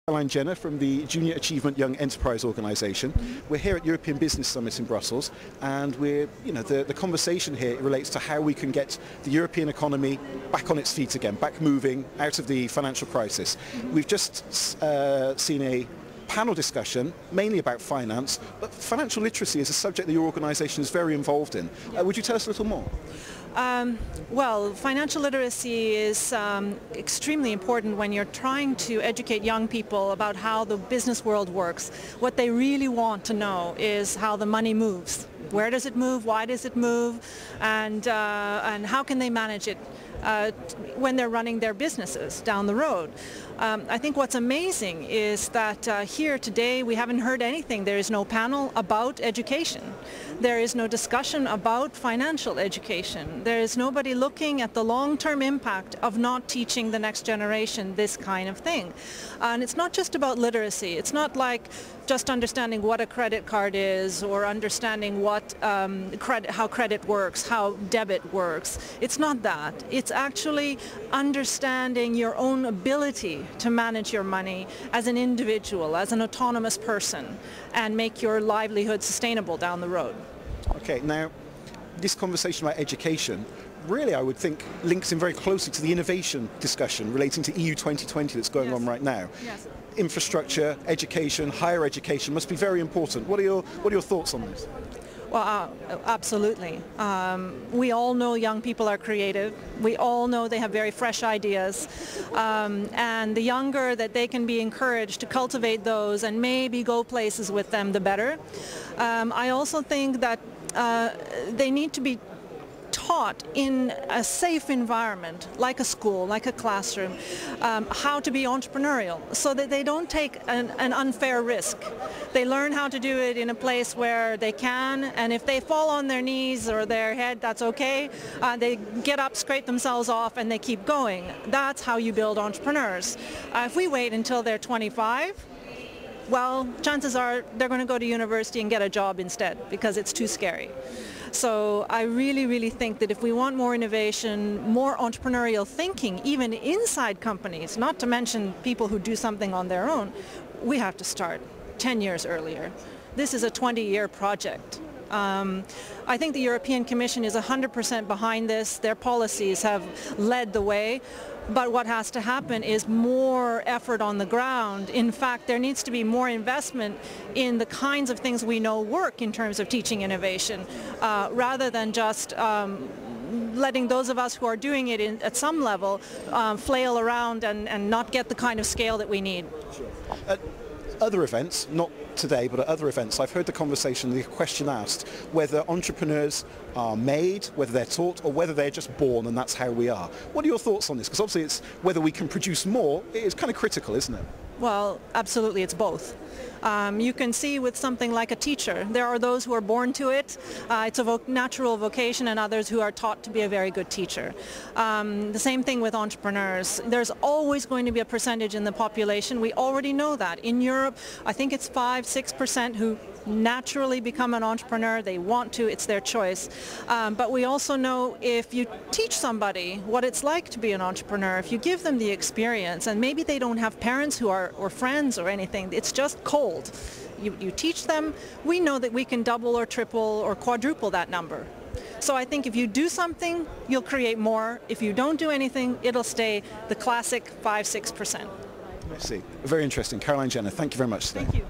Caroline Jenner from the Junior Achievement Young Enterprise Organisation. We're here at European Business Summit in Brussels, and the conversation here relates to how we can get the European economy back on its feet again, back moving out of the financial crisis. We've just seen a panel discussion mainly about finance, but financial literacy is a subject that your organisation is very involved in. Would you tell us a little more? Well, financial literacy is extremely important when you're trying to educate young people about how the business world works. What they really want to know is how the money moves. Where does it move? Why does it move? And how can they manage it when they're running their businesses down the road? I think what's amazing is that here today we haven't heard anything. There is no panel about education. There is no discussion about financial education. There is nobody looking at the long-term impact of not teaching the next generation this kind of thing. And it's not just about literacy. It's not like just understanding what a credit card is or understanding what how credit works, how debit works. It's not that. It's actually understanding your own ability to manage your money as an individual, as an autonomous person, and make your livelihood sustainable down the road. Okay, now this conversation about education really, I would think, links in very closely to the innovation discussion relating to EU 2020 that's going on right now. Yes. Infrastructure, education, higher education must be very important. What are your thoughts on this? Well, absolutely. We all know young people are creative. We all know they have very fresh ideas. And the younger that they can be encouraged to cultivate those and maybe go places with them, the better. I also think that they need to be taught in a safe environment, like a school, like a classroom, how to be entrepreneurial so that they don't take an unfair risk. They learn how to do it in a place where they can, and if they fall on their knees or their head, that's okay. They get up, scrape themselves off, and they keep going. That's how you build entrepreneurs. If we wait until they're 25, well, chances are they're going to go to university and get a job instead because it's too scary. So I really think that if we want more innovation, more entrepreneurial thinking, even inside companies, not to mention people who do something on their own, we have to start 10 years earlier. This is a 20-year project. I think the European Commission is 100% behind this. Their policies have led the way. But what has to happen is more effort on the ground. In fact, there needs to be more investment in the kinds of things we know work in terms of teaching innovation, rather than just letting those of us who are doing it at some level flail around and not get the kind of scale that we need. Sure. Other events, not today, but at other events, I've heard the conversation, the question asked, whether entrepreneurs are made, whether they're taught, or whether they're just born and that's how we are. What are your thoughts on this? Because obviously it's whether we can produce more, it's kind of critical, isn't it? Well, absolutely, it's both. You can see with something like a teacher, there are those who are born to it, it's a natural vocation, and others who are taught to be a very good teacher. The same thing with entrepreneurs. There's always going to be a percentage in the population. We already know that. In Europe, I think it's 5-6% who naturally become an entrepreneur. They want to, it's their choice. But we also know if you teach somebody what it's like to be an entrepreneur, if you give them the experience, and maybe they don't have parents who are, or friends or anything, it's just cold. You teach them, we know that we can double or triple or quadruple that number. So I think if you do something, you'll create more. If you don't do anything, it'll stay the classic 5-6%. I see. Very interesting. Caroline Jenner, thank you very much today. Thank you.